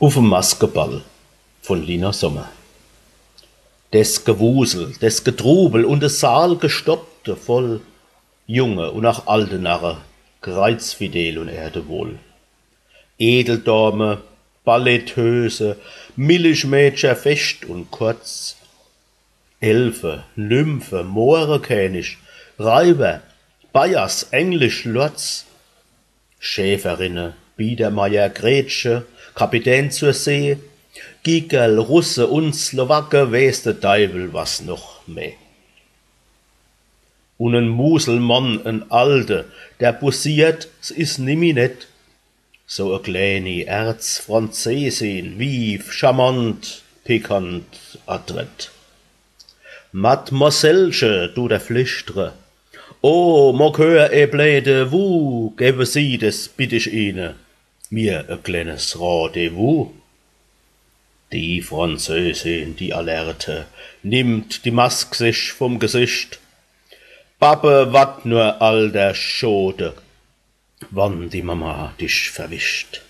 Auf'm Maskeball von Lina Sommer. Des Gewusel, des Getrubel und des Saal gestoppte voll junge und auch alte Narre, kreuzfidel und erdewohl. Edeldame, Balletthöse, Milchmädchen fest und kurz, Elfe, Nymphe, Mohrenkönig, Räuber, Bayers, Englisch, Lotz, Schäferinnen, Biedermeier, Grätsche, Kapitän zur See, Gigerl, Russe und Slowake, weiß der Teufel was noch mehr. Und ein Muselmann, ein Alte, der bussiert, s is nimmi net. So a kleine Erzfranzösin, vive, charmant, pikant, adrett. Mademoiselle, du der Flüstere, oh, mag hör e blöde Wu, gebe Sie, das bitt ich Ihnen, mir a kleines Rendezvous. Die Französin, die Alerte, nimmt die Mask sich vom Gesicht. Pappe, wat nur all der Schote, wann die Mama dich verwischt.